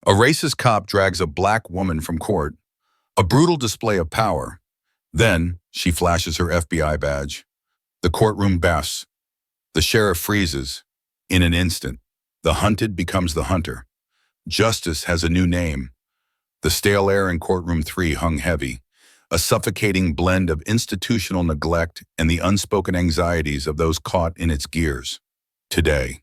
A racist cop drags a black woman from court, a brutal display of power. Then, she flashes her FBI badge. The courtroom baffs. The sheriff freezes. In an instant, the hunted becomes the hunter. Justice has a new name. The stale air in courtroom 3 hung heavy, a suffocating blend of institutional neglect and the unspoken anxieties of those caught in its gears. Today,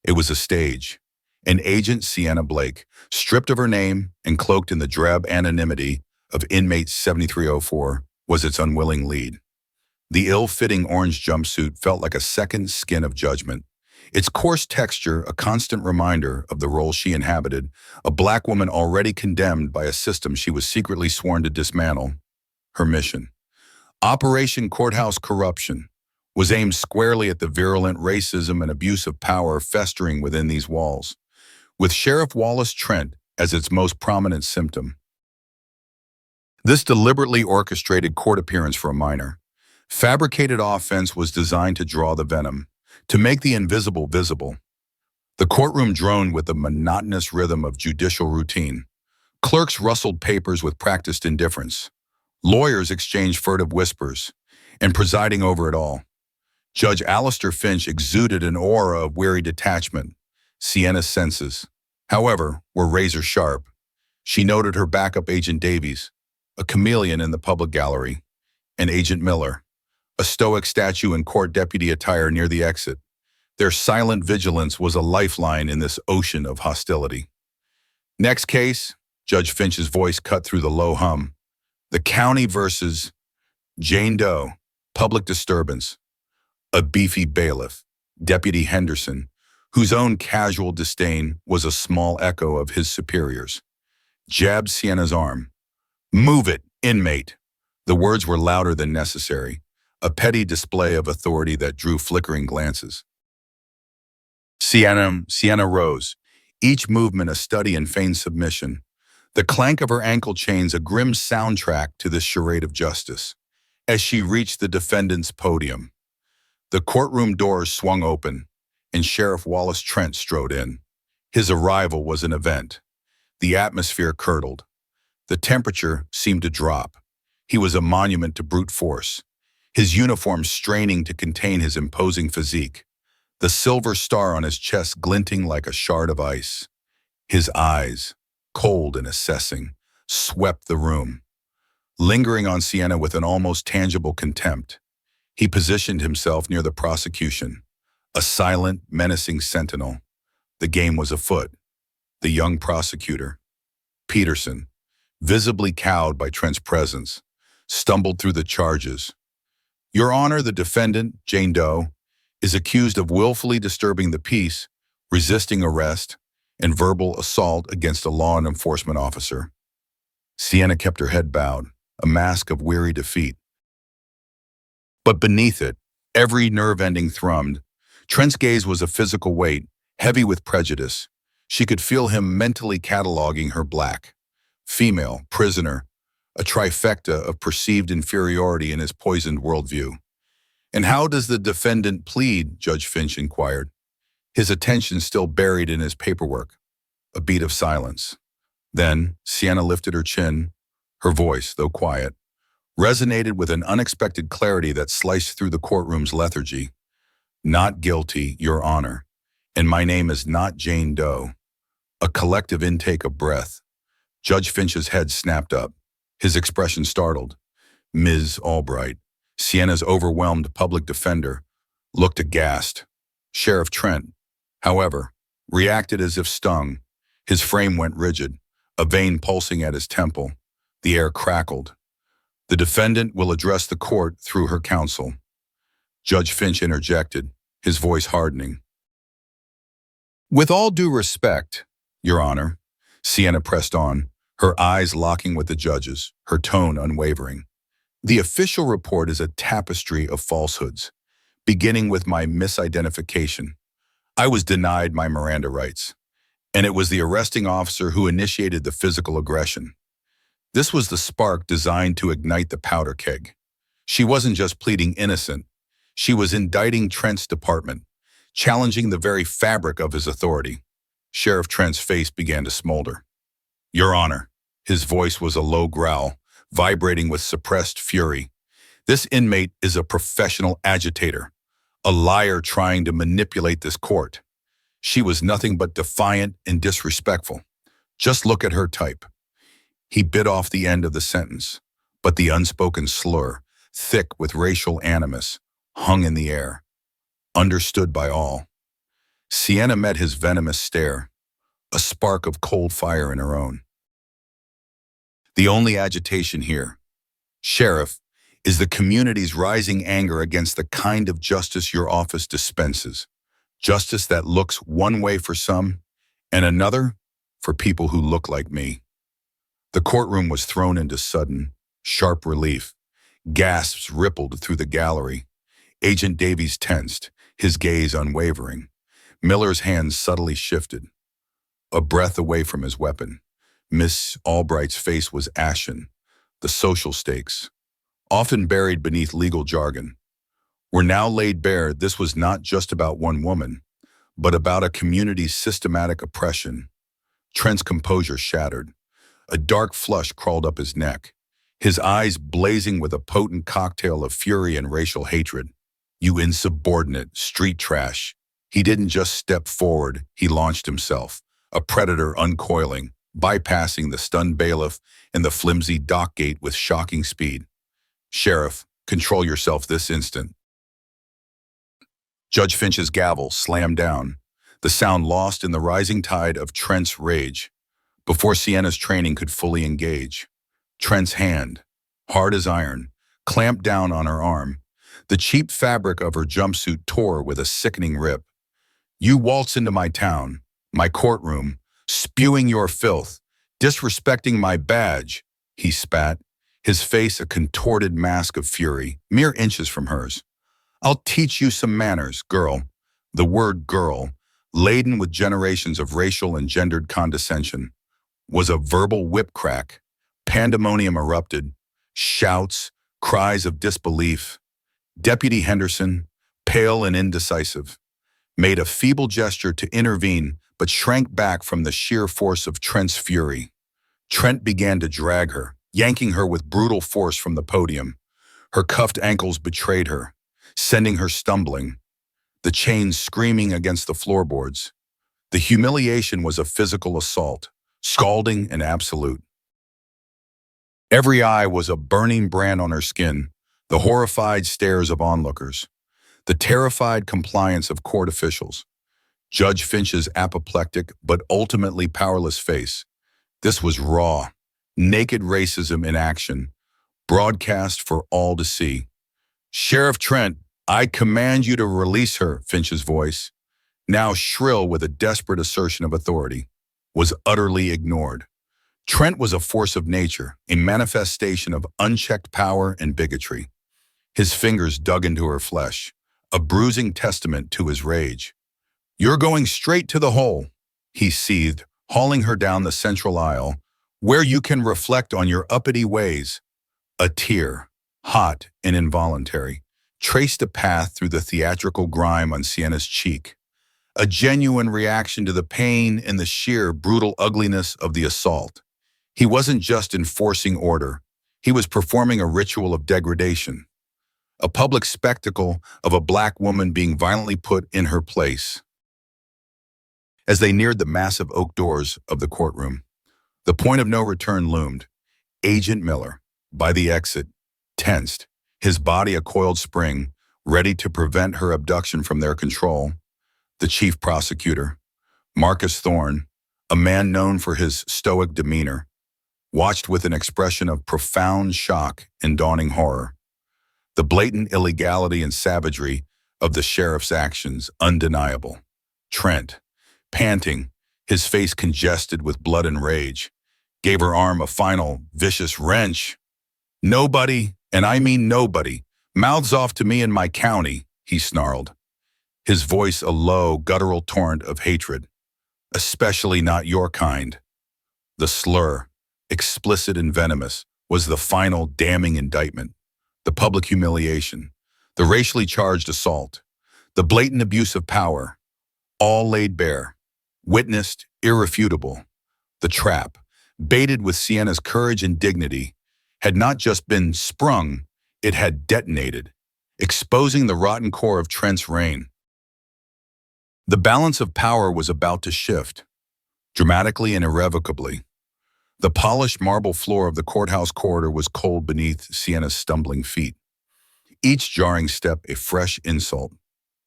it was a stage. An agent, Sienna Blake, stripped of her name and cloaked in the drab anonymity of inmate 7304, was its unwilling lead. The ill-fitting orange jumpsuit felt like a second skin of judgment, its coarse texture a constant reminder of the role she inhabited, a black woman already condemned by a system she was secretly sworn to dismantle. Her mission, Operation Courthouse Corruption, was aimed squarely at the virulent racism and abuse of power festering within these walls, with Sheriff Wallace Trent as its most prominent symptom. This deliberately orchestrated court appearance for a minor, fabricated offense was designed to draw the venom, to make the invisible visible. The courtroom droned with the monotonous rhythm of judicial routine. Clerks rustled papers with practiced indifference. Lawyers exchanged furtive whispers, and presiding over it all, Judge Alistair Finch exuded an aura of weary detachment. Sienna's senses, however, were razor sharp. She noted her backup Agent Davies, a chameleon in the public gallery, and Agent Miller, a stoic statue in court deputy attire near the exit. Their silent vigilance was a lifeline in this ocean of hostility. Next case, Judge Finch's voice cut through the low hum. The county versus Jane Doe, public disturbance. A beefy bailiff, Deputy Henderson, whose own casual disdain was a small echo of his superiors, jabbed Sienna's arm. "Move it, inmate." The words were louder than necessary, a petty display of authority that drew flickering glances. Sienna rose, each movement a study in feigned submission, the clank of her ankle chains a grim soundtrack to this charade of justice. As she reached the defendant's podium, the courtroom doors swung open, and Sheriff Wallace Trent strode in. His arrival was an event. The atmosphere curdled. The temperature seemed to drop. He was a monument to brute force, his uniform straining to contain his imposing physique, the silver star on his chest glinting like a shard of ice. His eyes, cold and assessing, swept the room. Lingering on Sienna with an almost tangible contempt, he positioned himself near the prosecution, a silent, menacing sentinel. The game was afoot. The young prosecutor, Peterson, visibly cowed by Trent's presence, stumbled through the charges. "Your Honor, the defendant, Jane Doe, is accused of willfully disturbing the peace, resisting arrest, and verbal assault against a law enforcement officer." Sienna kept her head bowed, a mask of weary defeat. But beneath it, every nerve-ending thrummed. Trent's gaze was a physical weight, heavy with prejudice. She could feel him mentally cataloging her black, female, prisoner, a trifecta of perceived inferiority in his poisoned worldview. "And how does the defendant plead?" Judge Finch inquired, his attention still buried in his paperwork. A beat of silence. Then Sienna lifted her chin. Her voice, though quiet, resonated with an unexpected clarity that sliced through the courtroom's lethargy. "Not guilty, Your Honor, and my name is not Jane Doe." A collective intake of breath. Judge Finch's head snapped up, his expression startled. Ms. Albright, Sienna's overwhelmed public defender, looked aghast. Sheriff Trent, however, reacted as if stung. His frame went rigid, a vein pulsing at his temple. The air crackled. "The defendant will address the court through her counsel." Judge Finch interjected, his voice hardening. "With all due respect, Your Honor," Sienna pressed on, her eyes locking with the judge's, her tone unwavering. "The official report is a tapestry of falsehoods, beginning with my misidentification. I was denied my Miranda rights, and it was the arresting officer who initiated the physical aggression. This was the spark designed to ignite the powder keg. She wasn't just pleading innocent, she was indicting Trent's department, challenging the very fabric of his authority." Sheriff Trent's face began to smolder. Your Honor. His voice was a low growl, vibrating with suppressed fury. This inmate is a professional agitator, a liar trying to manipulate this court. She was nothing but defiant and disrespectful. Just look at her type. He bit off the end of the sentence, but the unspoken slur, thick with racial animus, hung in the air, understood by all. Sienna met his venomous stare, a spark of cold fire in her own. The only agitation here, Sheriff, is the community's rising anger against the kind of justice your office dispenses. Justice that looks one way for some and another for people who look like me. The courtroom was thrown into sudden, sharp relief. Gasps rippled through the gallery. Agent Davies tensed, his gaze unwavering. Miller's hands subtly shifted, a breath away from his weapon. Miss Albright's face was ashen. The social stakes, often buried beneath legal jargon, were now laid bare. This was not just about one woman, but about a community's systematic oppression. Trent's composure shattered. A dark flush crawled up his neck, his eyes blazing with a potent cocktail of fury and racial hatred. You insubordinate, street trash. He didn't just step forward, he launched himself, a predator uncoiling, bypassing the stunned bailiff and the flimsy dock gate with shocking speed. Sheriff, control yourself this instant. Judge Finch's gavel slammed down, the sound lost in the rising tide of Trent's rage. Before Sienna's training could fully engage, Trent's hand, hard as iron, clamped down on her arm. The cheap fabric of her jumpsuit tore with a sickening rip. You waltz into my town, my courtroom, spewing your filth, disrespecting my badge, he spat, his face a contorted mask of fury, mere inches from hers. I'll teach you some manners, girl. The word girl, laden with generations of racial and gendered condescension, was a verbal whip crack. Pandemonium erupted, shouts, cries of disbelief. Deputy Henderson, pale and indecisive, made a feeble gesture to intervene but shrank back from the sheer force of Trent's fury. Trent began to drag her, yanking her with brutal force from the podium. Her cuffed ankles betrayed her, sending her stumbling, the chains screaming against the floorboards. The humiliation was a physical assault, scalding and absolute. Every eye was a burning brand on her skin, the horrified stares of onlookers, the terrified compliance of court officials. Judge Finch's apoplectic but ultimately powerless face. This was raw, naked racism in action, broadcast for all to see. Sheriff Trent, I command you to release her, Finch's voice, now shrill with a desperate assertion of authority, was utterly ignored. Trent was a force of nature, a manifestation of unchecked power and bigotry. His fingers dug into her flesh, a bruising testament to his rage. You're going straight to the hole, he seethed, hauling her down the central aisle, where you can reflect on your uppity ways. A tear, hot and involuntary, traced a path through the theatrical grime on Sienna's cheek. A genuine reaction to the pain and the sheer brutal ugliness of the assault. He wasn't just enforcing order, he was performing a ritual of degradation. A public spectacle of a black woman being violently put in her place. As they neared the massive oak doors of the courtroom, the point of no return loomed. Agent Miller, by the exit, tensed, his body a coiled spring, ready to prevent her abduction from their control. The chief prosecutor, Marcus Thorne, a man known for his stoic demeanor, watched with an expression of profound shock and dawning horror. The blatant illegality and savagery of the sheriff's actions undeniable. Trent, panting, his face congested with blood and rage, gave her arm a final, vicious wrench. Nobody, and I mean nobody, mouths off to me in my county, he snarled, his voice a low, guttural torrent of hatred. Especially not your kind. The slur, explicit and venomous, was the final damning indictment. The public humiliation, the racially charged assault, the blatant abuse of power, all laid bare, witnessed, irrefutable. The trap, baited with Sienna's courage and dignity, had not just been sprung, it had detonated, exposing the rotten core of Trent's reign. The balance of power was about to shift, dramatically and irrevocably. The polished marble floor of the courthouse corridor was cold beneath Sienna's stumbling feet. Each jarring step a fresh insult.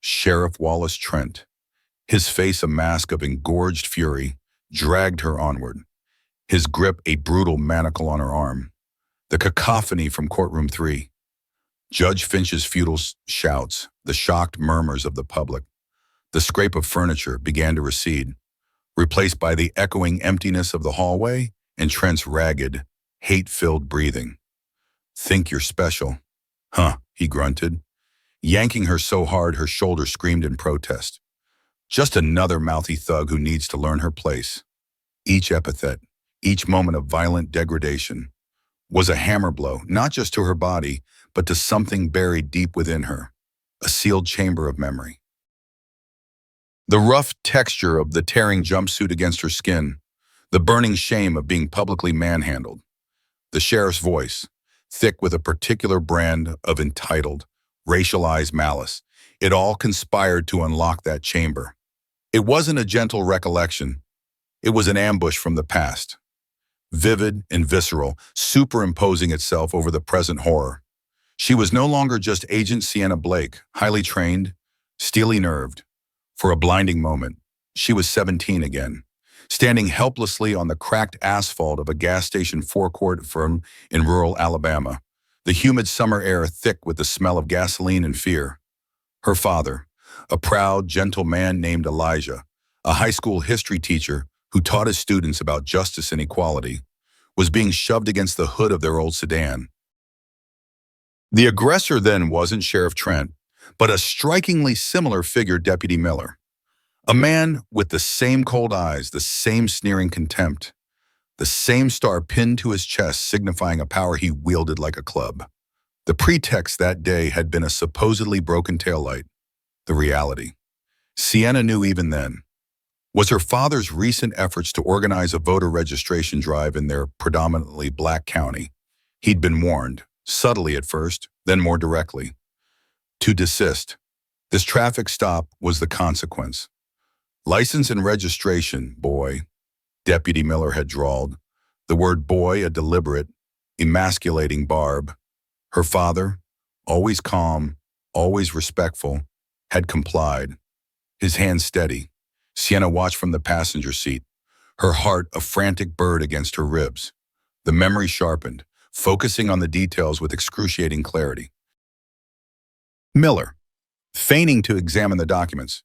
Sheriff Wallace Trent, his face a mask of engorged fury, dragged her onward, his grip a brutal manacle on her arm. The cacophony from courtroom 3. Judge Finch's futile shouts, the shocked murmurs of the public. The scrape of furniture began to recede, replaced by the echoing emptiness of the hallway and Trent's ragged, hate-filled breathing. "Think you're special." "Huh," he grunted, yanking her so hard her shoulder screamed in protest. "Just another mouthy thug who needs to learn her place." Each epithet, each moment of violent degradation, was a hammer blow, not just to her body, but to something buried deep within her, a sealed chamber of memory. The rough texture of the tearing jumpsuit against her skin, the burning shame of being publicly manhandled, the sheriff's voice, thick with a particular brand of entitled, racialized malice, it all conspired to unlock that chamber. It wasn't a gentle recollection, it was an ambush from the past, vivid and visceral, superimposing itself over the present horror. She was no longer just Agent Sienna Blake, highly trained, steely-nerved. For a blinding moment, she was 17 again, standing helplessly on the cracked asphalt of a gas station forecourt firm in rural Alabama, the humid summer air thick with the smell of gasoline and fear. Her father, a proud, gentle man named Elijah, a high school history teacher who taught his students about justice and equality, was being shoved against the hood of their old sedan. The aggressor then wasn't Sheriff Trent, but a strikingly similar figure, Deputy Miller. A man with the same cold eyes, the same sneering contempt, the same star pinned to his chest signifying a power he wielded like a club. The pretext that day had been a supposedly broken taillight. The reality, Sienna knew even then, was her father's recent efforts to organize a voter registration drive in their predominantly black county. He'd been warned, subtly at first, then more directly, to desist. This traffic stop was the consequence. "License and registration, boy," Deputy Miller had drawled, the word boy a deliberate, emasculating barb. Her father, always calm, always respectful, had complied, his hand steady. Sienna watched from the passenger seat, her heart a frantic bird against her ribs. The memory sharpened, focusing on the details with excruciating clarity. Miller, feigning to examine the documents,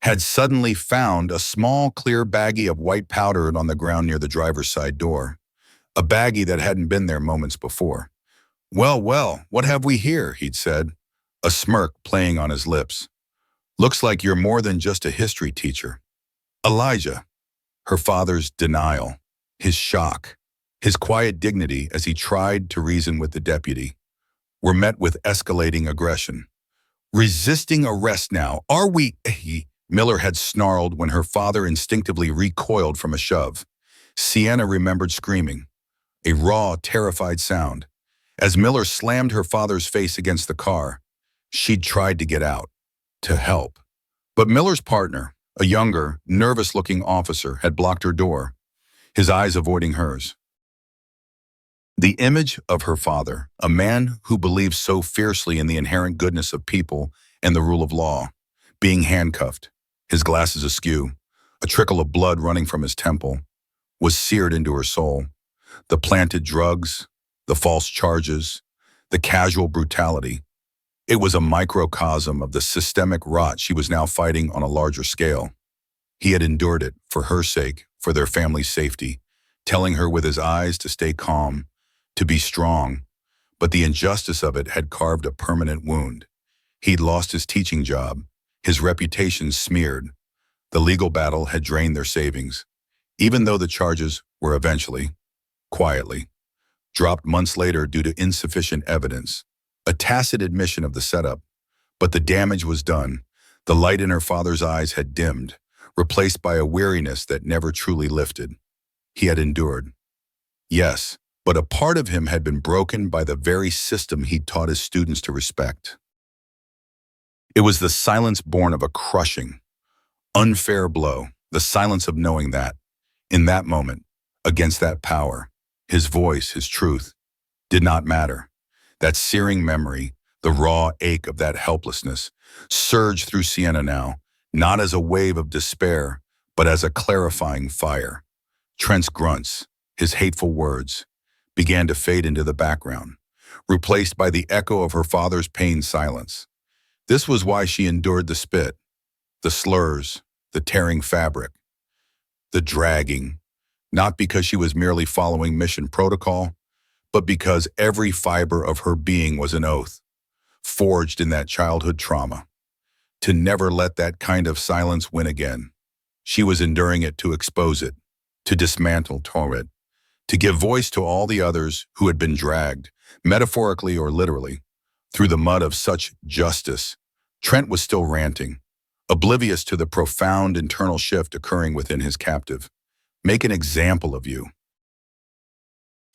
had suddenly found a small, clear baggie of white powder on the ground near the driver's side door, a baggie that hadn't been there moments before. Well, what have we here?" he'd said, a smirk playing on his lips. "Looks like you're more than just a history teacher." Elijah, her father's denial, his shock, his quiet dignity as he tried to reason with the deputy, were met with escalating aggression. "Resisting arrest now, are we?" Miller had snarled when her father instinctively recoiled from a shove. Sienna remembered screaming, a raw, terrified sound. As Miller slammed her father's face against the car, she'd tried to get out, to help. But Miller's partner, a younger, nervous-looking officer, had blocked her door, his eyes avoiding hers. The image of her father, a man who believed so fiercely in the inherent goodness of people and the rule of law, being handcuffed, his glasses askew, a trickle of blood running from his temple, was seared into her soul. The planted drugs, the false charges, the casual brutality. It was a microcosm of the systemic rot she was now fighting on a larger scale. He had endured it for her sake, for their family's safety, telling her with his eyes to stay calm, to be strong, but the injustice of it had carved a permanent wound. He'd lost his teaching job, his reputation smeared. The legal battle had drained their savings, even though the charges were eventually, quietly, dropped months later due to insufficient evidence, a tacit admission of the setup. But the damage was done. The light in her father's eyes had dimmed, replaced by a weariness that never truly lifted. He had endured. Yes, but a part of him had been broken by the very system he taught his students to respect. It was the silence born of a crushing, unfair blow, the silence of knowing that, in that moment, against that power, his voice, his truth, did not matter. That searing memory, the raw ache of that helplessness, surged through Sienna now, not as a wave of despair, but as a clarifying fire. Trent's grunts, his hateful words, began to fade into the background, replaced by the echo of her father's pained silence. This was why she endured the spit, the slurs, the tearing fabric, the dragging, not because she was merely following mission protocol, but because every fiber of her being was an oath, forged in that childhood trauma, to never let that kind of silence win again. She was enduring it to expose it, to dismantle it, to give voice to all the others who had been dragged, metaphorically or literally, through the mud of such justice. Trent was still ranting, oblivious to the profound internal shift occurring within his captive. Make an example of you.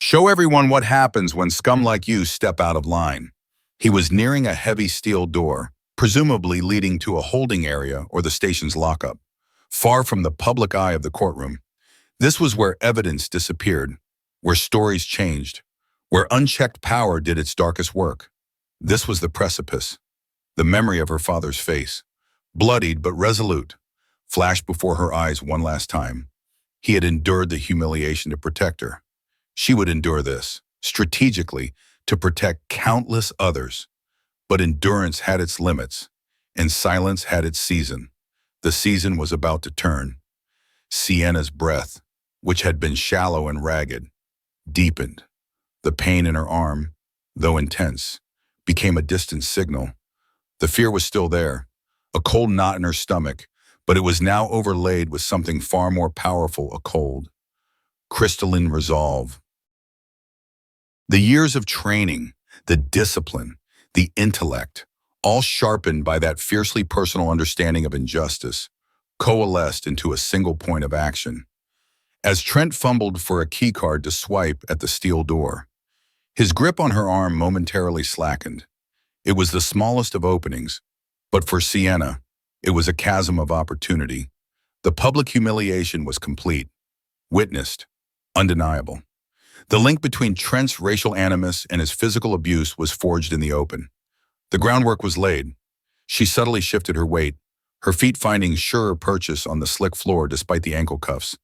Show everyone what happens when scum like you step out of line. He was nearing a heavy steel door, presumably leading to a holding area or the station's lockup, far from the public eye of the courtroom. This was where evidence disappeared, where stories changed, where unchecked power did its darkest work. This was the precipice. The memory of her father's face, bloodied but resolute, flashed before her eyes one last time. He had endured the humiliation to protect her. She would endure this, strategically, to protect countless others. But endurance had its limits, and silence had its season. The season was about to turn. Sienna's breath, which had been shallow and ragged, deepened. The pain in her arm, though intense, became a distant signal. The fear was still there, a cold knot in her stomach, but it was now overlaid with something far more powerful, a cold, crystalline resolve. The years of training, the discipline, the intellect, all sharpened by that fiercely personal understanding of injustice, coalesced into a single point of action. As Trent fumbled for a keycard to swipe at the steel door, his grip on her arm momentarily slackened. It was the smallest of openings, but for Sienna, it was a chasm of opportunity. The public humiliation was complete, witnessed, undeniable. The link between Trent's racial animus and his physical abuse was forged in the open. The groundwork was laid. She subtly shifted her weight, her feet finding surer purchase on the slick floor despite the ankle cuffs.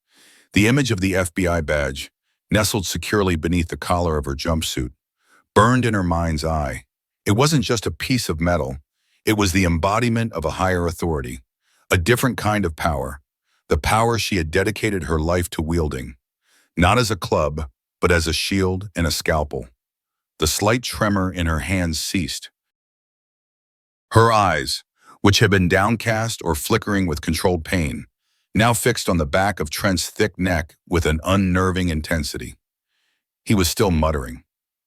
The image of the FBI badge, nestled securely beneath the collar of her jumpsuit, burned in her mind's eye. It wasn't just a piece of metal. It was the embodiment of a higher authority, a different kind of power, the power she had dedicated her life to wielding, not as a club, but as a shield and a scalpel. The slight tremor in her hands ceased. Her eyes, which had been downcast or flickering with controlled pain, now fixed on the back of Trent's thick neck with an unnerving intensity. He was still muttering,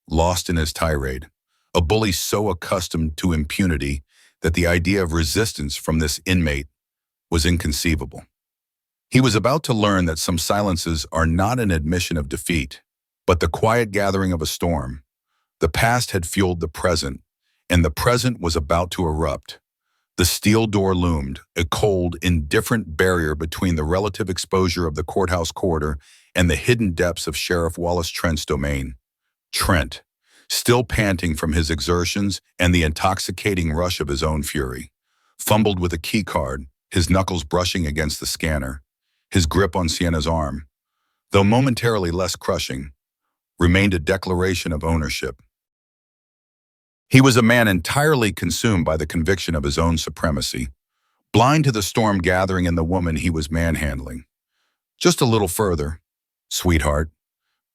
lost in his tirade, a bully so accustomed to impunity that the idea of resistance from this inmate was inconceivable. He was about to learn that some silences are not an admission of defeat, but the quiet gathering of a storm. The past had fueled the present, and the present was about to erupt. The steel door loomed, a cold, indifferent barrier between the relative exposure of the courthouse corridor and the hidden depths of Sheriff Wallace Trent's domain. Trent, still panting from his exertions and the intoxicating rush of his own fury, fumbled with a keycard, his knuckles brushing against the scanner. His grip on Sienna's arm, though momentarily less crushing, remained a declaration of ownership. He was a man entirely consumed by the conviction of his own supremacy, blind to the storm gathering in the woman he was manhandling. Just a little further, sweetheart,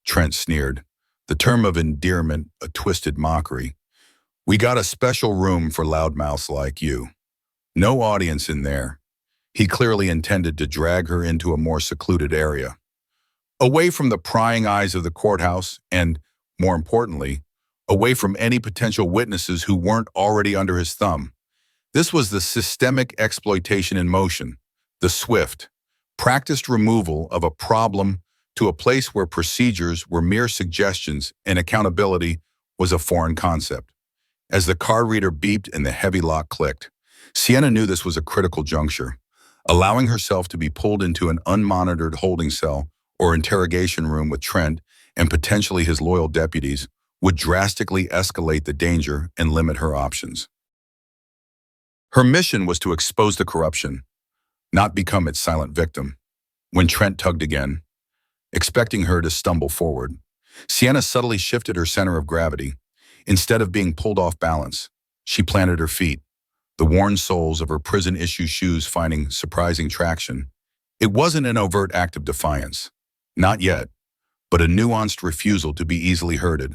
Trent sneered, the term of endearment a twisted mockery. We got a special room for loudmouths like you. No audience in there. He clearly intended to drag her into a more secluded area, away from the prying eyes of the courthouse and, more importantly, away from any potential witnesses who weren't already under his thumb. This was the systemic exploitation in motion, the swift, practiced removal of a problem to a place where procedures were mere suggestions and accountability was a foreign concept. As the card reader beeped and the heavy lock clicked, Sienna knew this was a critical juncture. Allowing herself to be pulled into an unmonitored holding cell or interrogation room with Trent and potentially his loyal deputies would drastically escalate the danger and limit her options. Her mission was to expose the corruption, not become its silent victim. When Trent tugged again, expecting her to stumble forward, Sienna subtly shifted her center of gravity. Instead of being pulled off balance, she planted her feet, the worn soles of her prison-issue shoes finding surprising traction. It wasn't an overt act of defiance, not yet, but a nuanced refusal to be easily hurted.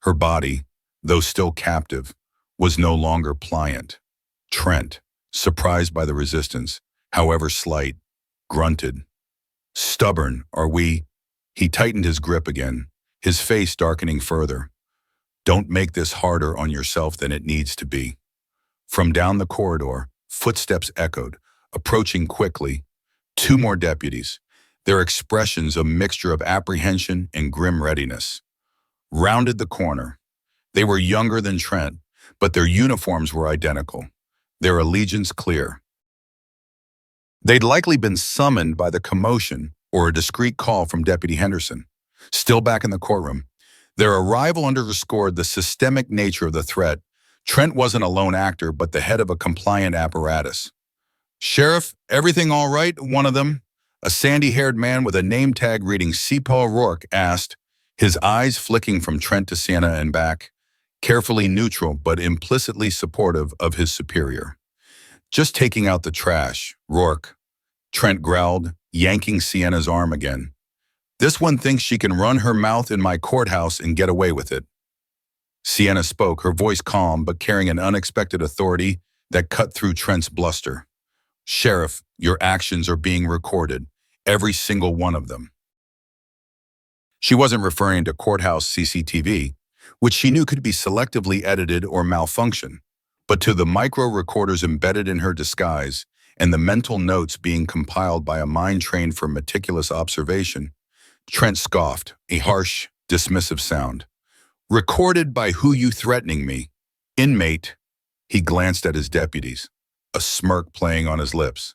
Her body, though still captive, was no longer pliant. Trent, surprised by the resistance, however slight, grunted. "Stubborn, are we?" He tightened his grip again, his face darkening further. "Don't make this harder on yourself than it needs to be." From down the corridor, footsteps echoed, approaching quickly. Two more deputies, their expressions a mixture of apprehension and grim readiness, rounded the corner. They were younger than Trent, but their uniforms were identical, their allegiance clear. They'd likely been summoned by the commotion or a discreet call from Deputy Henderson. Still back in the courtroom, their arrival underscored the systemic nature of the threat. Trent wasn't a lone actor, but the head of a compliant apparatus. "Sheriff, everything all right?" one of them, a sandy-haired man with a name tag reading C. Rourke, asked, his eyes flicking from Trent to Sienna and back, carefully neutral but implicitly supportive of his superior. "Just taking out the trash, Rourke," Trent growled, yanking Sienna's arm again. "This one thinks she can run her mouth in my courthouse and get away with it." Sienna spoke, her voice calm but carrying an unexpected authority that cut through Trent's bluster. "Sheriff, your actions are being recorded, every single one of them." She wasn't referring to courthouse CCTV, which she knew could be selectively edited or malfunction, but to the micro-recorders embedded in her disguise and the mental notes being compiled by a mind trained for meticulous observation. Trent scoffed, a harsh, dismissive sound. "Recorded by who you threatening me? Inmate." He glanced at his deputies, a smirk playing on his lips.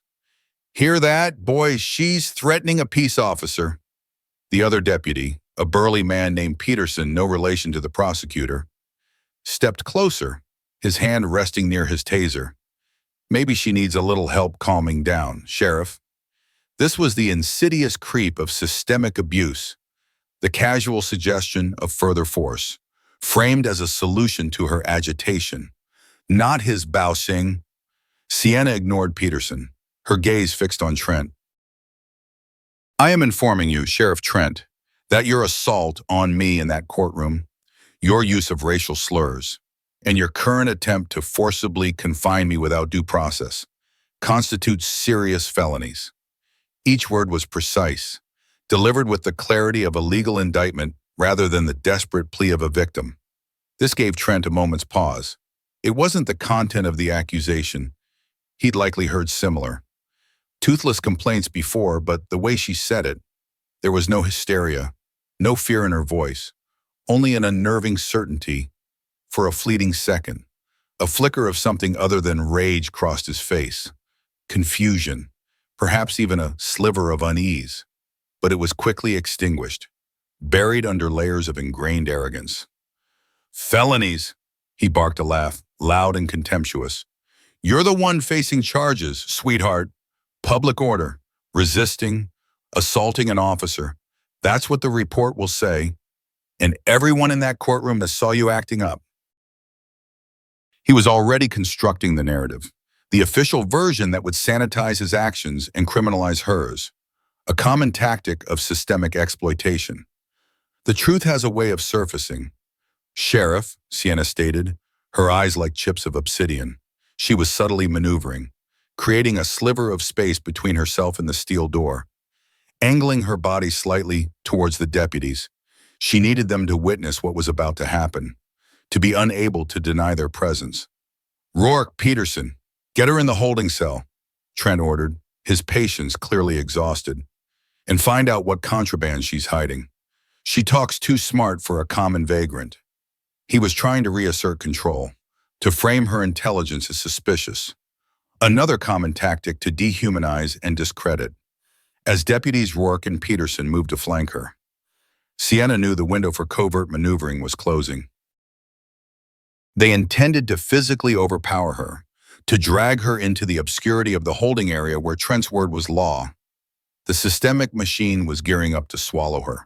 "Hear that? Boy, she's threatening a peace officer." The other deputy, a burly man named Peterson, no relation to the prosecutor, stepped closer, his hand resting near his taser. "Maybe she needs a little help calming down, Sheriff." This was the insidious creep of systemic abuse, the casual suggestion of further force, framed as a solution to her agitation. Not his bouncing. Sienna ignored Peterson, her gaze fixed on Trent. "I am informing you, Sheriff Trent, that your assault on me in that courtroom, your use of racial slurs, and your current attempt to forcibly confine me without due process constitutes serious felonies." Each word was precise, delivered with the clarity of a legal indictment rather than the desperate plea of a victim. This gave Trent a moment's pause. It wasn't the content of the accusation. He'd likely heard similar, toothless complaints before, but the way she said it, there was no hysteria, no fear in her voice, only an unnerving certainty. For a fleeting second, a flicker of something other than rage crossed his face. Confusion, perhaps even a sliver of unease. But it was quickly extinguished, buried under layers of ingrained arrogance. "Felonies," he barked a laugh, loud and contemptuous. "You're the one facing charges, sweetheart. Public order, resisting, assaulting an officer. That's what the report will say. And everyone in that courtroom that saw you acting up." He was already constructing the narrative, the official version that would sanitize his actions and criminalize hers, a common tactic of systemic exploitation. "The truth has a way of surfacing." "Sheriff," Sienna stated, her eyes like chips of obsidian. She was subtly maneuvering, creating a sliver of space between herself and the steel door. Angling her body slightly towards the deputies, she needed them to witness what was about to happen, to be unable to deny their presence. "Rourke, Peterson, get her in the holding cell," Trent ordered, his patience clearly exhausted. and find out what contraband she's hiding. She talks too smart for a common vagrant. He was trying to reassert control, to frame her intelligence as suspicious. Another common tactic to dehumanize and discredit. As deputies Rourke and Peterson moved to flank her, Sienna knew the window for covert maneuvering was closing. They intended to physically overpower her, to drag her into the obscurity of the holding area where Trent's word was law. The systemic machine was gearing up to swallow her.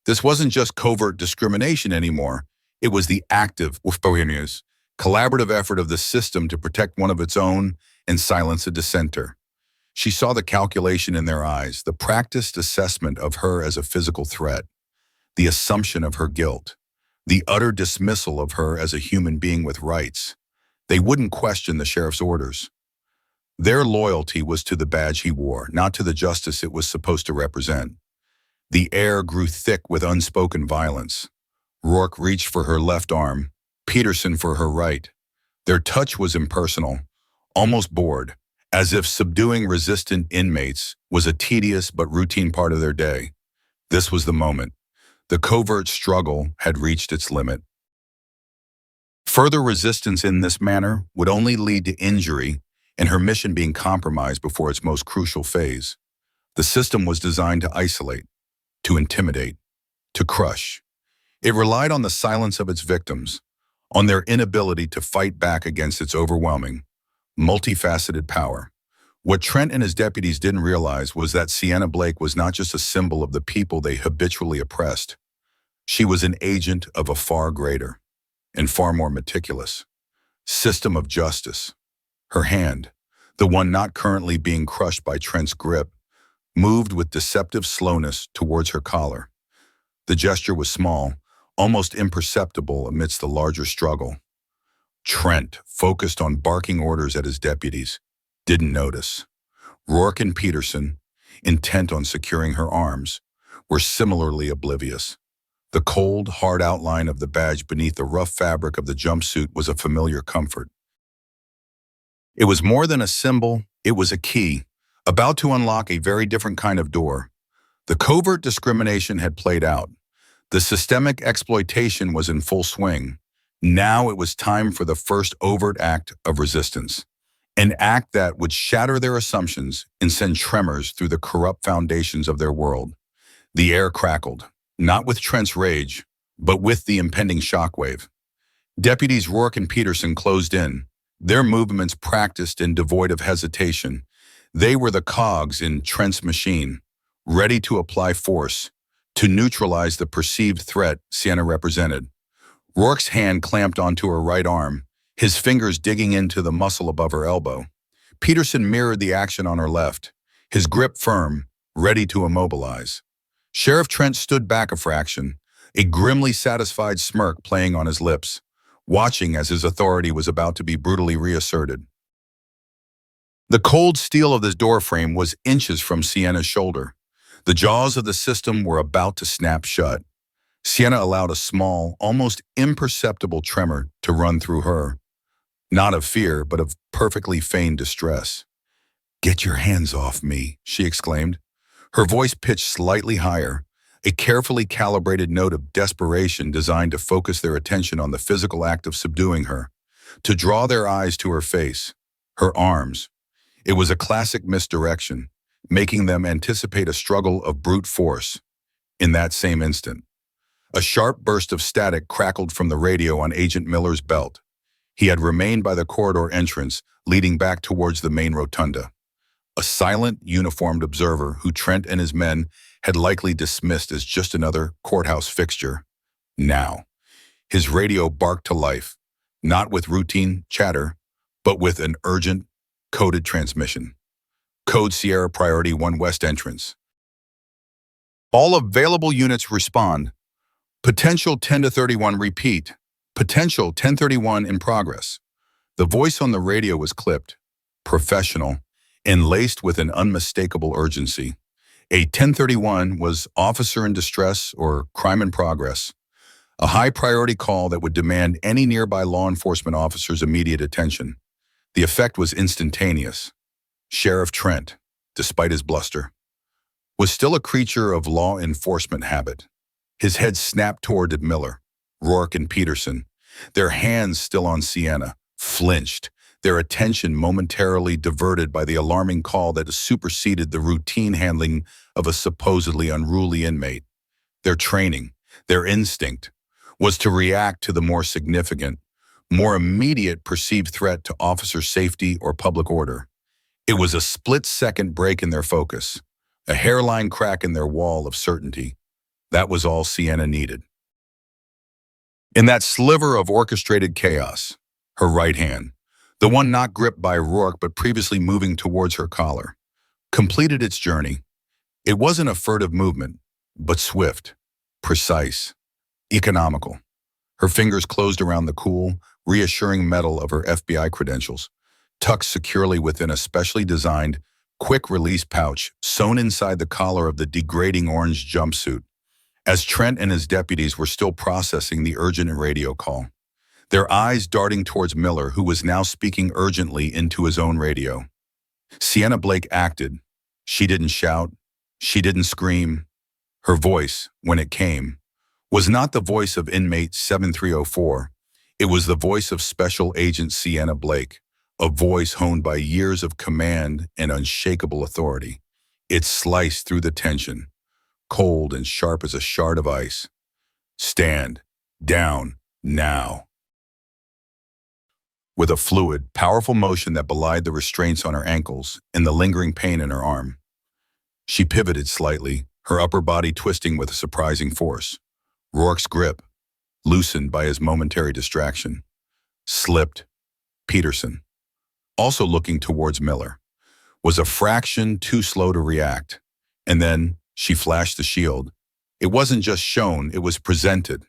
This wasn't just covert discrimination anymore. It was the active, collaborative effort of the system to protect one of its own and silence a dissenter. She saw the calculation in their eyes, the practiced assessment of her as a physical threat, the assumption of her guilt, the utter dismissal of her as a human being with rights. They wouldn't question the sheriff's orders. Their loyalty was to the badge he wore, not to the justice it was supposed to represent. The air grew thick with unspoken violence. Rourke reached for her left arm, Peterson for her right. Their touch was impersonal, almost bored, as if subduing resistant inmates was a tedious but routine part of their day. This was the moment. The covert struggle had reached its limit. Further resistance in this manner would only lead to injury and her mission being compromised before its most crucial phase. The system was designed to isolate, to intimidate, to crush. It relied on the silence of its victims, on their inability to fight back against its overwhelming, multifaceted power. What Trent and his deputies didn't realize was that Sienna Blake was not just a symbol of the people they habitually oppressed. She was an agent of a far greater and far more meticulous system of justice. Her hand, the one not currently being crushed by Trent's grip, moved with deceptive slowness towards her collar. The gesture was small, almost imperceptible amidst the larger struggle. Trent, focused on barking orders at his deputies, didn't notice. Rourke and Peterson, intent on securing her arms, were similarly oblivious. The cold, hard outline of the badge beneath the rough fabric of the jumpsuit was a familiar comfort. It was more than a symbol, it was a key, about to unlock a very different kind of door. The covert discrimination had played out. The systemic exploitation was in full swing. Now it was time for the first overt act of resistance, an act that would shatter their assumptions and send tremors through the corrupt foundations of their world. The air crackled, not with Trent's rage, but with the impending shockwave. Deputies Rourke and Peterson closed in, their movements practiced and devoid of hesitation. They were the cogs in Trent's machine, ready to apply force, to neutralize the perceived threat Sienna represented. Rourke's hand clamped onto her right arm, his fingers digging into the muscle above her elbow. Peterson mirrored the action on her left, his grip firm, ready to immobilize. Sheriff Trent stood back a fraction, a grimly satisfied smirk playing on his lips, watching as his authority was about to be brutally reasserted. The cold steel of the doorframe was inches from Sienna's shoulder. The jaws of the system were about to snap shut. Sienna allowed a small, almost imperceptible tremor to run through her, not of fear, but of perfectly feigned distress. "Get your hands off me," she exclaimed. Her voice pitched slightly higher, a carefully calibrated note of desperation designed to focus their attention on the physical act of subduing her, to draw their eyes to her face, her arms. It was a classic misdirection, making them anticipate a struggle of brute force. In that same instant, a sharp burst of static crackled from the radio on Agent Miller's belt. He had remained by the corridor entrance, leading back towards the main rotunda. A silent, uniformed observer who Trent and his men had likely dismissed as just another courthouse fixture. Now, his radio barked to life, not with routine chatter, but with an urgent, coded transmission. Code Sierra Priority 1 West Entrance. All available units respond. Potential 10-31 repeat. Potential 1031 in progress. The voice on the radio was clipped, professional, and laced with an unmistakable urgency. A 1031 was officer in distress or crime in progress, a high-priority call that would demand any nearby law enforcement officer's immediate attention. The effect was instantaneous. Sheriff Trent, despite his bluster, was still a creature of law enforcement habit. His head snapped toward Miller, Rourke, and Peterson, their hands still on Sienna, flinched, their attention momentarily diverted by the alarming call that superseded the routine handling of a supposedly unruly inmate. Their training, their instinct, was to react to the more significant, more immediate perceived threat to officer safety or public order. It was a split-second break in their focus, a hairline crack in their wall of certainty. That was all Sienna needed. In that sliver of orchestrated chaos, her right hand, the one not gripped by Rourke but previously moving towards her collar, completed its journey. It wasn't a furtive movement, but swift, precise, economical. Her fingers closed around the cool, reassuring metal of her FBI credentials, tucked securely within a specially designed, quick-release pouch sewn inside the collar of the degrading orange jumpsuit. As Trent and his deputies were still processing the urgent radio call, their eyes darting towards Miller, who was now speaking urgently into his own radio. Sienna Blake acted. She didn't shout. She didn't scream. Her voice, when it came, was not the voice of inmate 7304. It was the voice of Special Agent Sienna Blake, a voice honed by years of command and unshakable authority. It sliced through the tension, cold and sharp as a shard of ice. Stand down now. With a fluid, powerful motion that belied the restraints on her ankles and the lingering pain in her arm, she pivoted slightly, her upper body twisting with a surprising force. Rourke's grip, loosened by his momentary distraction, slipped. Peterson, also looking towards Miller, was a fraction too slow to react. And then she flashed the shield. It wasn't just shown, it was presented.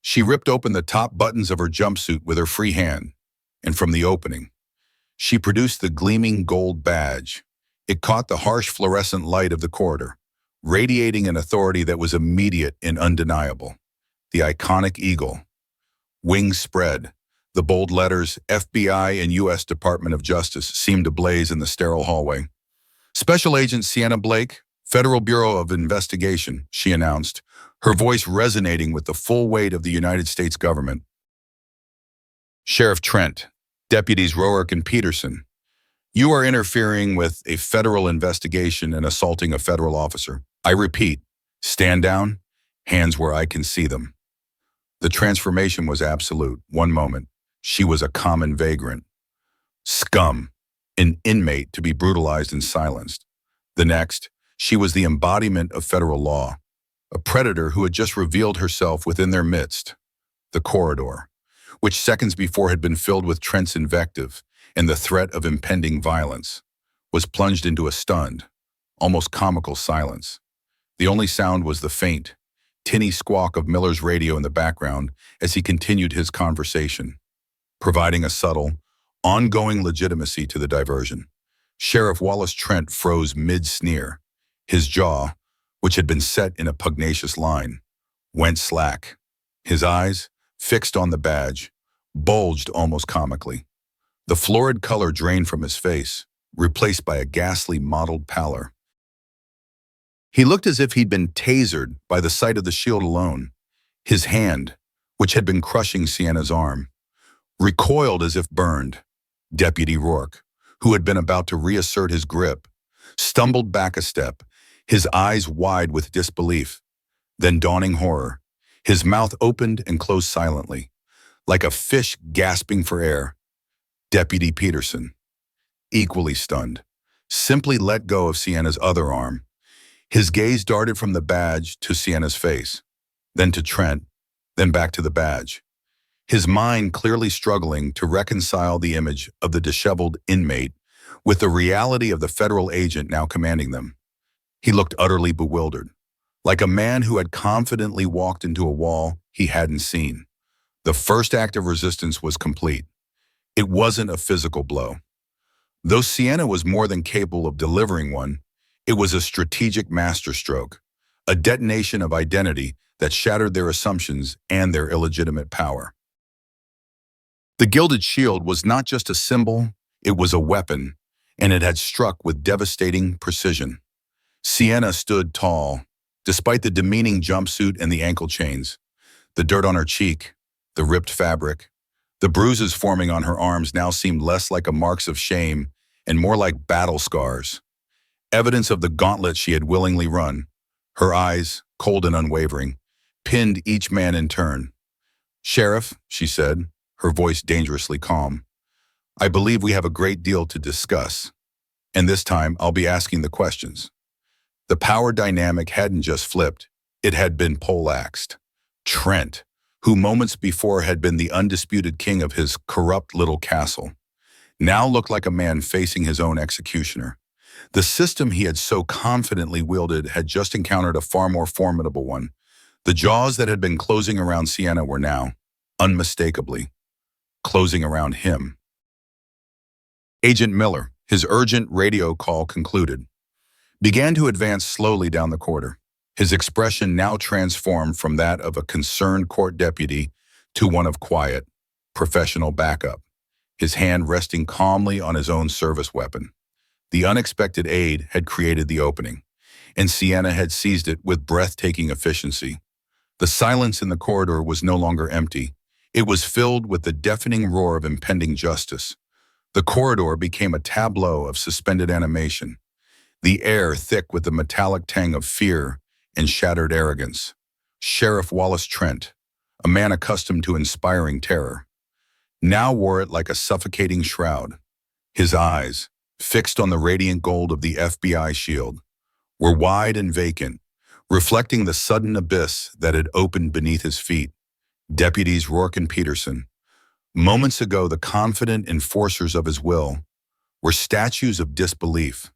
She ripped open the top buttons of her jumpsuit with her free hand, and from the opening, she produced the gleaming gold badge. It caught the harsh fluorescent light of the corridor, radiating an authority that was immediate and undeniable. The iconic eagle, wings spread, the bold letters FBI and U.S. Department of Justice seemed ablaze in the sterile hallway. Special Agent Sienna Blake, Federal Bureau of Investigation, she announced, her voice resonating with the full weight of the United States government. Sheriff Trent, Deputies Rourke and Peterson, you are interfering with a federal investigation and assaulting a federal officer. I repeat, stand down, hands where I can see them. The transformation was absolute. One moment, she was a common vagrant. Scum, an inmate to be brutalized and silenced. The next, she was the embodiment of federal law, a predator who had just revealed herself within their midst. The corridor, which seconds before had been filled with Trent's invective and the threat of impending violence, was plunged into a stunned, almost comical silence. The only sound was the faint, tinny squawk of Miller's radio in the background as he continued his conversation, providing a subtle, ongoing legitimacy to the diversion. Sheriff Wallace Trent froze mid-sneer. His jaw, which had been set in a pugnacious line, went slack. His eyes, fixed on the badge, bulged almost comically. The florid color drained from his face, replaced by a ghastly mottled pallor. He looked as if he'd been tasered by the sight of the shield alone. His hand, which had been crushing Sienna's arm, recoiled as if burned. Deputy Rourke, who had been about to reassert his grip, stumbled back a step, his eyes wide with disbelief, then dawning horror. His mouth opened and closed silently, like a fish gasping for air. Deputy Peterson, equally stunned, simply let go of Sienna's other arm. His gaze darted from the badge to Sienna's face, then to Trent, then back to the badge. His mind clearly struggling to reconcile the image of the disheveled inmate with the reality of the federal agent now commanding them. He looked utterly bewildered, like a man who had confidently walked into a wall he hadn't seen. The first act of resistance was complete. It wasn't a physical blow. Though Sienna was more than capable of delivering one, it was a strategic masterstroke, a detonation of identity that shattered their assumptions and their illegitimate power. The gilded shield was not just a symbol, it was a weapon, and it had struck with devastating precision. Sienna stood tall, despite the demeaning jumpsuit and the ankle chains, the dirt on her cheek, the ripped fabric. The bruises forming on her arms now seemed less like marks of shame and more like battle scars, evidence of the gauntlet she had willingly run. Her eyes, cold and unwavering, pinned each man in turn. "Sheriff," she said, her voice dangerously calm, "I believe we have a great deal to discuss, and this time I'll be asking the questions." The power dynamic hadn't just flipped, it had been poleaxed. Trent, who moments before had been the undisputed king of his corrupt little castle, now looked like a man facing his own executioner. The system he had so confidently wielded had just encountered a far more formidable one. The jaws that had been closing around Sienna were now, unmistakably, closing around him. Agent Miller, his urgent radio call concluded, began to advance slowly down the corridor. His expression now transformed from that of a concerned court deputy to one of quiet, professional backup, his hand resting calmly on his own service weapon. The unexpected aid had created the opening, and Sienna had seized it with breathtaking efficiency. The silence in the corridor was no longer empty. It was filled with the deafening roar of impending justice. The corridor became a tableau of suspended animation, the air thick with the metallic tang of fear and shattered arrogance. Sheriff Wallace Trent, a man accustomed to inspiring terror, now wore it like a suffocating shroud. His eyes, fixed on the radiant gold of the FBI shield, were wide and vacant, reflecting the sudden abyss that had opened beneath his feet. Deputies Rourke and Peterson, moments ago the confident enforcers of his will, were statues of disbelief,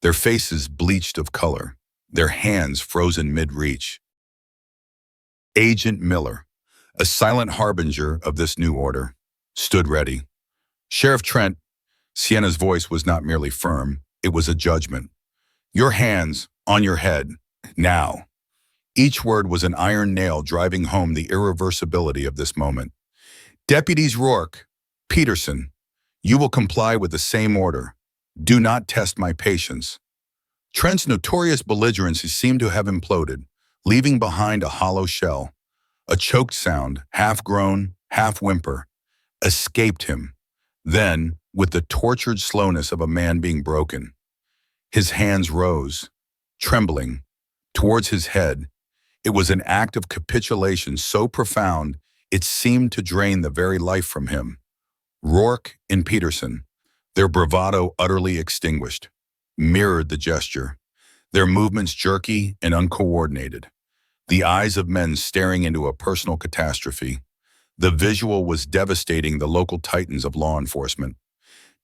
their faces bleached of color, their hands frozen mid-reach. Agent Miller, a silent harbinger of this new order, stood ready. "Sheriff Trent," Sienna's voice was not merely firm, it was a judgment. "Your hands on your head, now." Each word was an iron nail driving home the irreversibility of this moment. "Deputies Rourke, Peterson, you will comply with the same order. Do not test my patience." Trent's notorious belligerency seemed to have imploded, leaving behind a hollow shell. A choked sound, half groan, half whimper, escaped him. Then, with the tortured slowness of a man being broken, his hands rose, trembling, towards his head. It was an act of capitulation so profound it seemed to drain the very life from him. Rourke and Peterson, their bravado utterly extinguished, mirrored the gesture, their movements jerky and uncoordinated, the eyes of men staring into a personal catastrophe. The visual was devastating the local titans of law enforcement,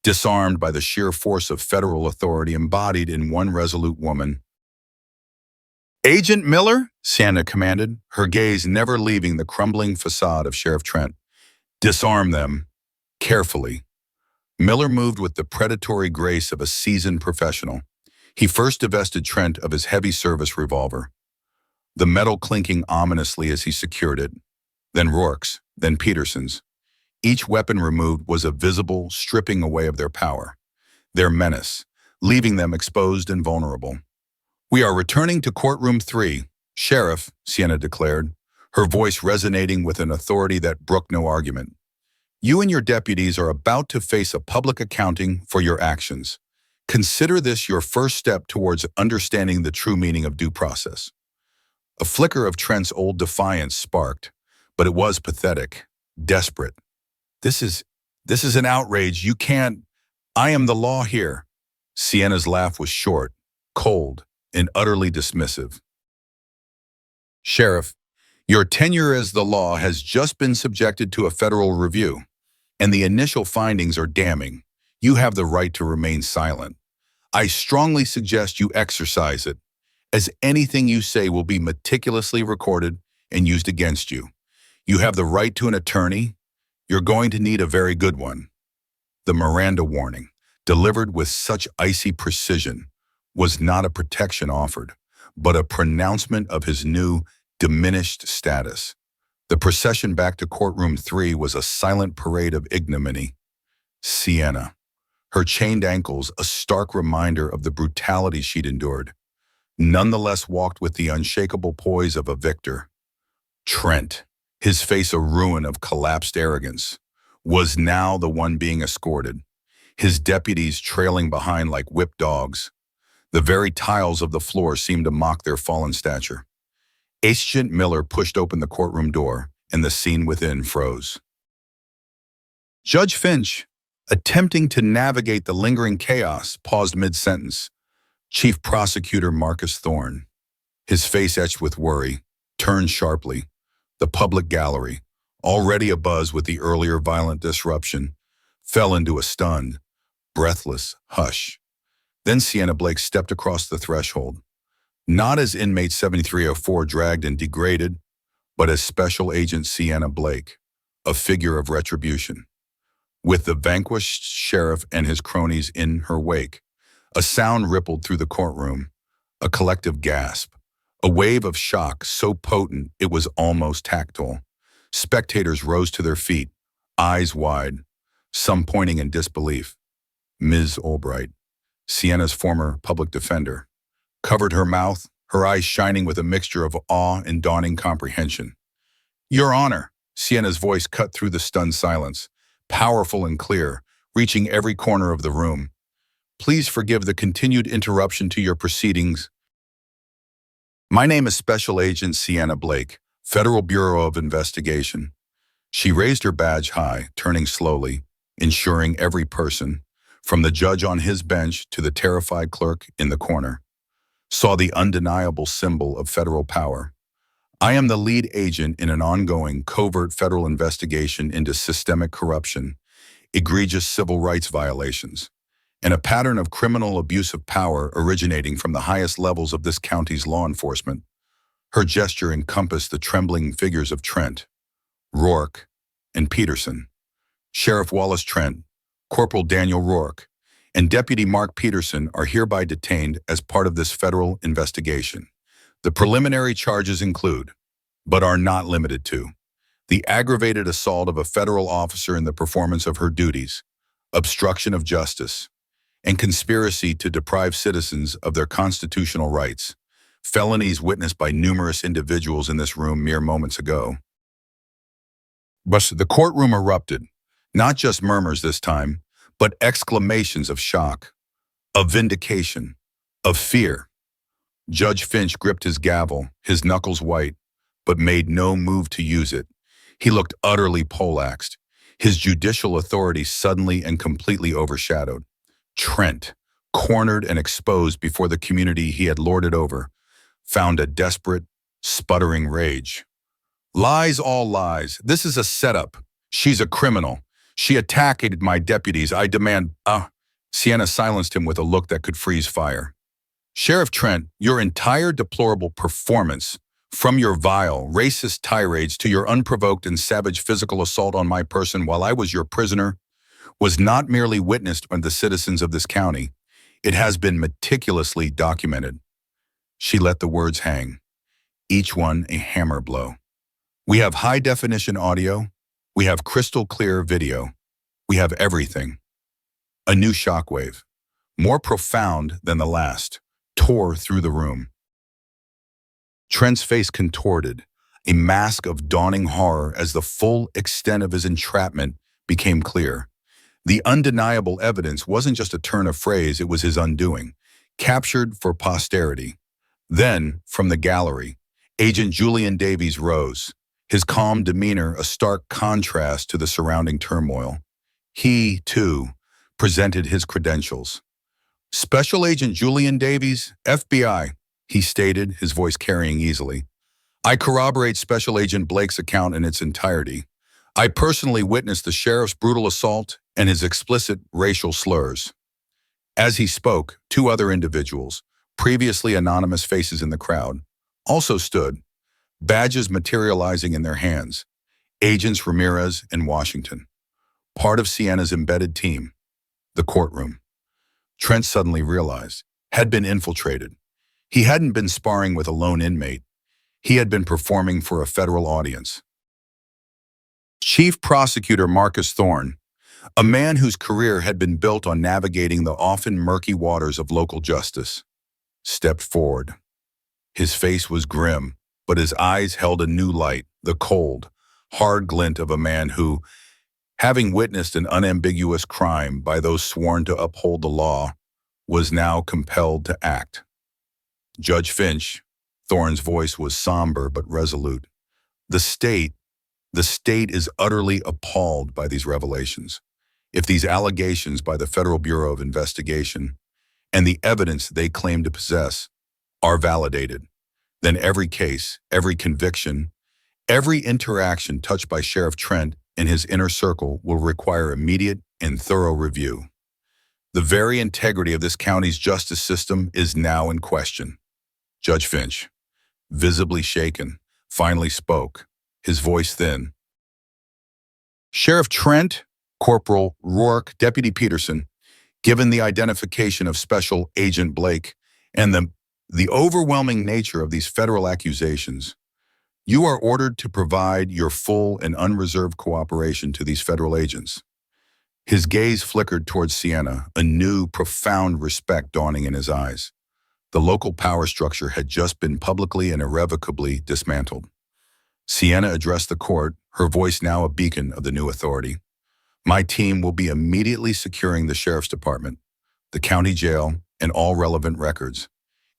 disarmed by the sheer force of federal authority embodied in one resolute woman. "Agent Miller," Sienna commanded, her gaze never leaving the crumbling facade of Sheriff Trent. "Disarm them, carefully." Miller moved with the predatory grace of a seasoned professional. He first divested Trent of his heavy service revolver, the metal clinking ominously as he secured it, then Rourke's, then Peterson's. Each weapon removed was a visible stripping away of their power, their menace, leaving them exposed and vulnerable. "We are returning to courtroom 3, Sheriff," Sienna declared, her voice resonating with an authority that brooked no argument. "You and your deputies are about to face a public accounting for your actions. Consider this your first step towards understanding the true meaning of due process." A flicker of Trent's old defiance sparked, but it was pathetic, desperate. This is an outrage. You can't. I am the law here." Sienna's laugh was short, cold, and utterly dismissive. "Sheriff, your tenure as the law has just been subjected to a federal review, and the initial findings are damning. You have the right to remain silent. I strongly suggest you exercise it, as anything you say will be meticulously recorded and used against you. You have the right to an attorney. You're going to need a very good one." The Miranda warning, delivered with such icy precision, was not a protection offered, but a pronouncement of his new, diminished status. The procession back to courtroom 3 was a silent parade of ignominy. Sienna, her chained ankles a stark reminder of the brutality she'd endured, nonetheless walked with the unshakable poise of a victor. Trent, his face a ruin of collapsed arrogance, was now the one being escorted, his deputies trailing behind like whipped dogs. The very tiles of the floor seemed to mock their fallen stature. Agent Miller pushed open the courtroom door, and the scene within froze. Judge Finch, attempting to navigate the lingering chaos, paused mid-sentence. Chief Prosecutor Marcus Thorne, his face etched with worry, turned sharply. The public gallery, already abuzz with the earlier violent disruption, fell into a stunned, breathless hush. Then Sienna Blake stepped across the threshold, not as inmate 7304 dragged and degraded, but as Special Agent Sienna Blake, a figure of retribution. With the vanquished sheriff and his cronies in her wake, a sound rippled through the courtroom, a collective gasp, a wave of shock so potent it was almost tactile. Spectators rose to their feet, eyes wide, some pointing in disbelief. Ms. Albright, Sienna's former public defender, covered her mouth, her eyes shining with a mixture of awe and dawning comprehension. "Your Honor," Sienna's voice cut through the stunned silence, powerful and clear, reaching every corner of the room. "Please forgive the continued interruption to your proceedings. My name is Special Agent Sienna Blake, Federal Bureau of Investigation." She raised her badge high, turning slowly, ensuring every person, from the judge on his bench to the terrified clerk in the corner, saw the undeniable symbol of federal power. "I am the lead agent in an ongoing, covert federal investigation into systemic corruption, egregious civil rights violations, and a pattern of criminal abuse of power originating from the highest levels of this county's law enforcement." Her gesture encompassed the trembling figures of Trent, Rourke, and Peterson. Sheriff Wallace Trent, Corporal Daniel Rourke, and Deputy Mark Peterson are hereby detained as part of this federal investigation. The preliminary charges include, but are not limited to, the aggravated assault of a federal officer in the performance of her duties, obstruction of justice, and conspiracy to deprive citizens of their constitutional rights, felonies witnessed by numerous individuals in this room mere moments ago. But the courtroom erupted, not just murmurs this time, but exclamations of shock, of vindication, of fear. Judge Finch gripped his gavel, his knuckles white, but made no move to use it. He looked utterly poleaxed, his judicial authority suddenly and completely overshadowed. Trent, cornered and exposed before the community he had lorded over, found a desperate, sputtering rage. "Lies, all lies. This is a setup. She's a criminal. She attacked my deputies. I demand—" Sienna silenced him with a look that could freeze fire. "Sheriff Trent, your entire deplorable performance, from your vile, racist tirades to your unprovoked and savage physical assault on my person while I was your prisoner, was not merely witnessed by the citizens of this county. It has been meticulously documented." She let the words hang, each one a hammer blow. "We have high-definition audio. We have crystal-clear video. We have everything." A new shockwave, more profound than the last, tore through the room. Trent's face contorted, a mask of dawning horror as the full extent of his entrapment became clear. The undeniable evidence wasn't just a turn of phrase, it was his undoing, captured for posterity. Then, from the gallery, Agent Julian Davies rose, his calm demeanor a stark contrast to the surrounding turmoil. He, too, presented his credentials. "Special Agent Julian Davies, FBI," he stated, his voice carrying easily. "I corroborate Special Agent Blake's account in its entirety. I personally witnessed the sheriff's brutal assault and his explicit racial slurs." As he spoke, two other individuals, previously anonymous faces in the crowd, also stood, badges materializing in their hands, Agents Ramirez and Washington, part of Sienna's embedded team. The courtroom, Trent suddenly realized, had been infiltrated. He hadn't been sparring with a lone inmate. He had been performing for a federal audience. Chief Prosecutor Marcus Thorne, a man whose career had been built on navigating the often murky waters of local justice, stepped forward. His face was grim, but his eyes held a new light, the cold, hard glint of a man who, having witnessed an unambiguous crime by those sworn to uphold the law, was now compelled to act. Judge Finch, Thorne's voice was somber but resolute. The state, the state is utterly appalled by these revelations. If these allegations by the Federal Bureau of Investigation and the evidence they claim to possess are validated, then every case, every conviction, every interaction touched by Sheriff Trent and his inner circle will require immediate and thorough review. The very integrity of this county's justice system is now in question. Judge Finch, visibly shaken, finally spoke, his voice thin. Sheriff Trent, Corporal Rourke, Deputy Peterson, given the identification of Special Agent Blake and the overwhelming nature of these federal accusations, you are ordered to provide your full and unreserved cooperation to these federal agents. His gaze flickered towards Sienna, a new, profound respect dawning in his eyes. The local power structure had just been publicly and irrevocably dismantled. Sienna addressed the court, her voice now a beacon of the new authority. My team will be immediately securing the sheriff's department, the county jail, and all relevant records.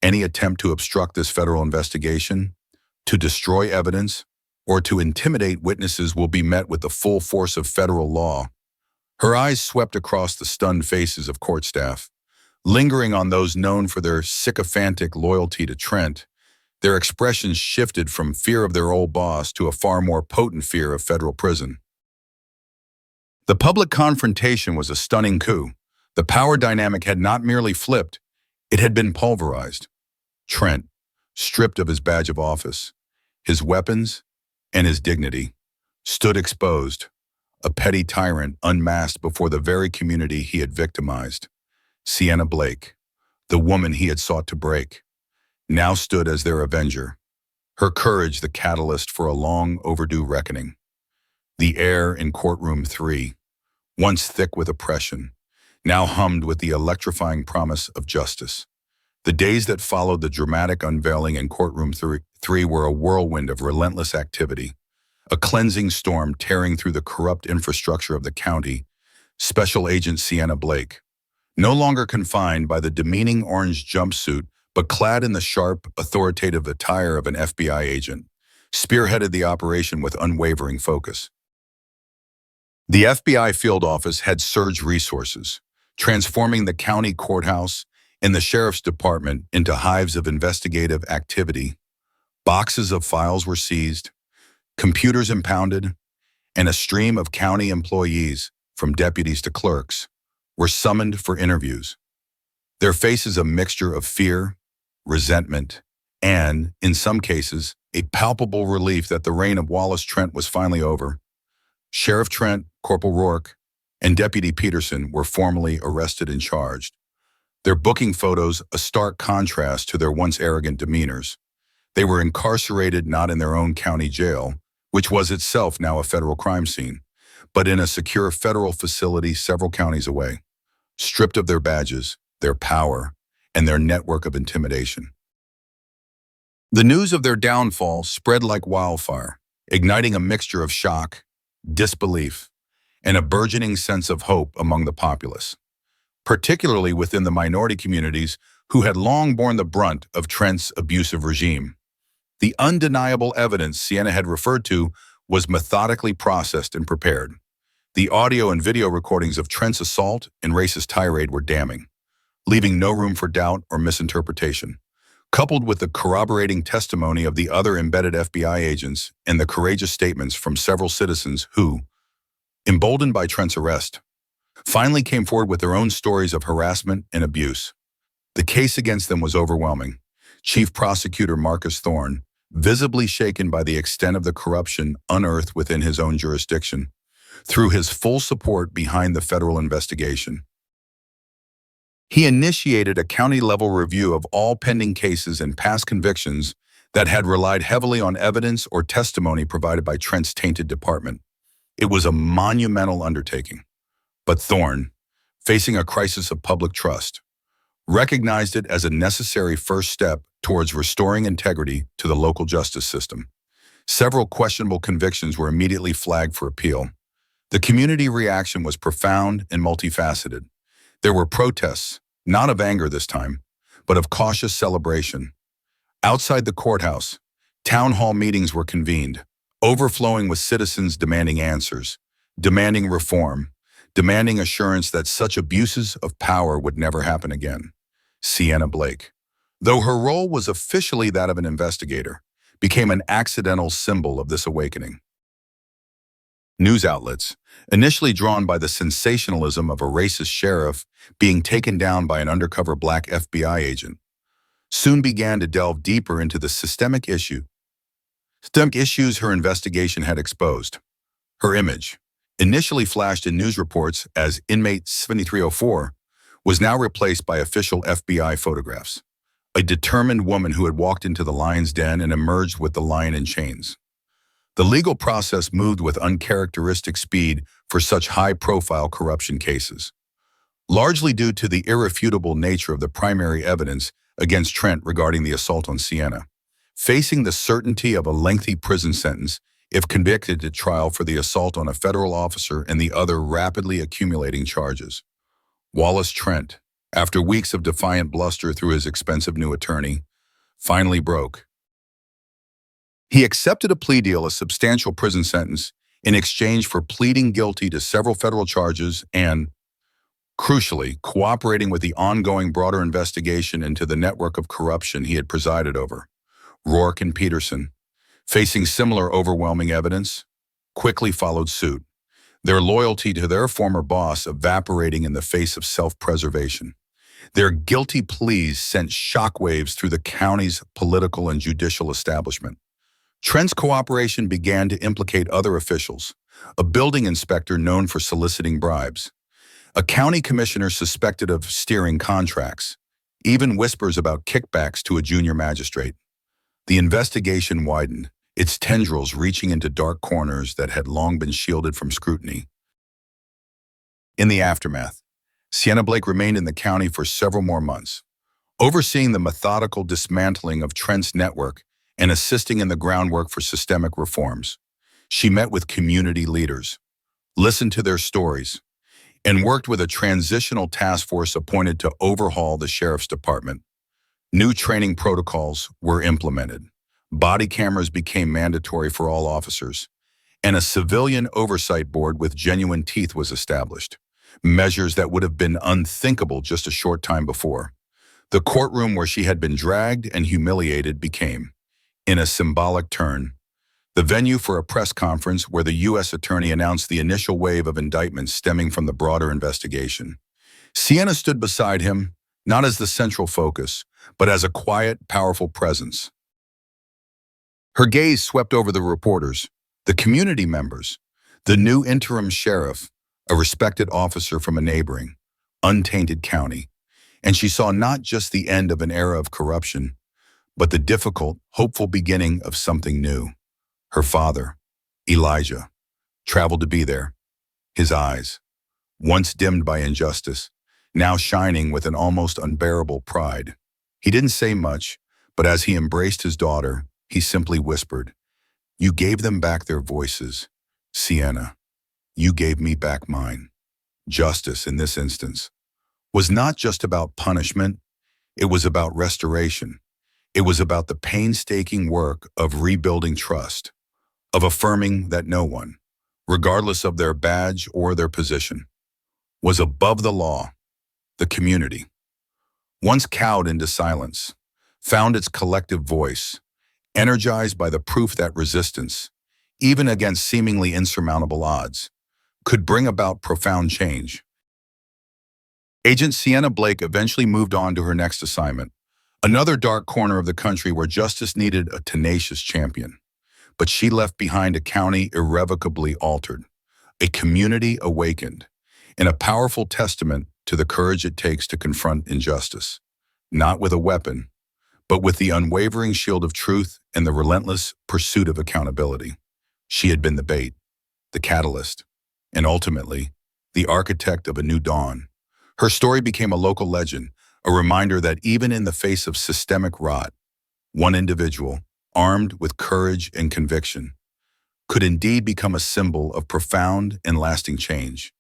Any attempt to obstruct this federal investigation, to destroy evidence, or to intimidate witnesses will be met with the full force of federal law. Her eyes swept across the stunned faces of court staff, lingering on those known for their sycophantic loyalty to Trent. Their expressions shifted from fear of their old boss to a far more potent fear of federal prison. The public confrontation was a stunning coup. The power dynamic had not merely flipped, it had been pulverized. Trent, stripped of his badge of office, his weapons, and his dignity, stood exposed, a petty tyrant unmasked before the very community he had victimized. Sienna Blake, the woman he had sought to break, now stood as their avenger, her courage the catalyst for a long overdue reckoning. The air in courtroom 3, once thick with oppression, now hummed with the electrifying promise of justice. The days that followed the dramatic unveiling in courtroom 3 were a whirlwind of relentless activity, a cleansing storm tearing through the corrupt infrastructure of the county. Special Agent Sienna Blake, no longer confined by the demeaning orange jumpsuit, but clad in the sharp, authoritative attire of an FBI agent, spearheaded the operation with unwavering focus. The FBI field office had surged resources, transforming the county courthouse and the sheriff's department into hives of investigative activity. Boxes of files were seized, computers impounded, and a stream of county employees, from deputies to clerks, were summoned for interviews. Their faces a mixture of fear, resentment, and, in some cases, a palpable relief that the reign of Wallace Trent was finally over. Sheriff Trent, Corporal Rourke, and Deputy Peterson were formally arrested and charged, their booking photos a stark contrast to their once arrogant demeanors. They were incarcerated not in their own county jail, which was itself now a federal crime scene, but in a secure federal facility several counties away, stripped of their badges, their power, and their network of intimidation. The news of their downfall spread like wildfire, igniting a mixture of shock, disbelief, and a burgeoning sense of hope among the populace, particularly within the minority communities who had long borne the brunt of Trent's abusive regime. The undeniable evidence Sienna had referred to was methodically processed and prepared. The audio and video recordings of Trent's assault and racist tirade were damning, leaving no room for doubt or misinterpretation. Coupled with the corroborating testimony of the other embedded FBI agents and the courageous statements from several citizens who, emboldened by Trent's arrest, finally came forward with their own stories of harassment and abuse. The case against them was overwhelming. Chief Prosecutor Marcus Thorne, visibly shaken by the extent of the corruption unearthed within his own jurisdiction, threw his full support behind the federal investigation. He initiated a county-level review of all pending cases and past convictions that had relied heavily on evidence or testimony provided by Trent's tainted department. It was a monumental undertaking. But Thorne, facing a crisis of public trust, recognized it as a necessary first step towards restoring integrity to the local justice system. Several questionable convictions were immediately flagged for appeal. The community reaction was profound and multifaceted. There were protests, not of anger this time, but of cautious celebration. Outside the courthouse, town hall meetings were convened, overflowing with citizens demanding answers, demanding reform, demanding assurance that such abuses of power would never happen again. Sienna Blake, though her role was officially that of an investigator, became an accidental symbol of this awakening. News outlets, initially drawn by the sensationalism of a racist sheriff being taken down by an undercover black FBI agent, soon began to delve deeper into the systemic issues her investigation had exposed. Her image, initially flashed in news reports as Inmate 7304, was now replaced by official FBI photographs. A determined woman who had walked into the lion's den and emerged with the lion in chains. The legal process moved with uncharacteristic speed for such high-profile corruption cases, largely due to the irrefutable nature of the primary evidence against Trent regarding the assault on Sienna. Facing the certainty of a lengthy prison sentence if convicted at trial for the assault on a federal officer and the other rapidly accumulating charges, Wallace Trent, after weeks of defiant bluster through his expensive new attorney, finally broke. He accepted a plea deal, a substantial prison sentence, in exchange for pleading guilty to several federal charges and, crucially, cooperating with the ongoing broader investigation into the network of corruption he had presided over. Rourke and Peterson, facing similar overwhelming evidence, quickly followed suit, their loyalty to their former boss evaporating in the face of self-preservation. Their guilty pleas sent shockwaves through the county's political and judicial establishment. Trent's cooperation began to implicate other officials, a building inspector known for soliciting bribes, a county commissioner suspected of steering contracts, even whispers about kickbacks to a junior magistrate. The investigation widened, its tendrils reaching into dark corners that had long been shielded from scrutiny. In the aftermath, Sienna Blake remained in the county for several more months, overseeing the methodical dismantling of Trent's network and assisting in the groundwork for systemic reforms. She met with community leaders, listened to their stories, and worked with a transitional task force appointed to overhaul the sheriff's department. New training protocols were implemented. Body cameras became mandatory for all officers, and a civilian oversight board with genuine teeth was established, measures that would have been unthinkable just a short time before. The courtroom where she had been dragged and humiliated became, in a symbolic turn, the venue for a press conference where the U.S. Attorney announced the initial wave of indictments stemming from the broader investigation. Sienna stood beside him, not as the central focus, but as a quiet, powerful presence. Her gaze swept over the reporters, the community members, the new interim sheriff, a respected officer from a neighboring, untainted county, and she saw not just the end of an era of corruption, but the difficult, hopeful beginning of something new. Her father, Elijah, traveled to be there, his eyes, once dimmed by injustice, now shining with an almost unbearable pride. He didn't say much, but as he embraced his daughter, he simply whispered, "You gave them back their voices, Sienna. You gave me back mine." Justice, in this instance, was not just about punishment, it was about restoration. It was about the painstaking work of rebuilding trust, of affirming that no one, regardless of their badge or their position, was above the law. The community, once cowed into silence, found its collective voice, energized by the proof that resistance, even against seemingly insurmountable odds, could bring about profound change. Agent Sienna Blake eventually moved on to her next assignment, another dark corner of the country where justice needed a tenacious champion. But she left behind a county irrevocably altered, a community awakened, and a powerful testament to the courage it takes to confront injustice, not with a weapon, but with the unwavering shield of truth and the relentless pursuit of accountability. She had been the bait, the catalyst, and ultimately, the architect of a new dawn. Her story became a local legend, a reminder that even in the face of systemic rot, one individual, armed with courage and conviction, could indeed become a symbol of profound and lasting change.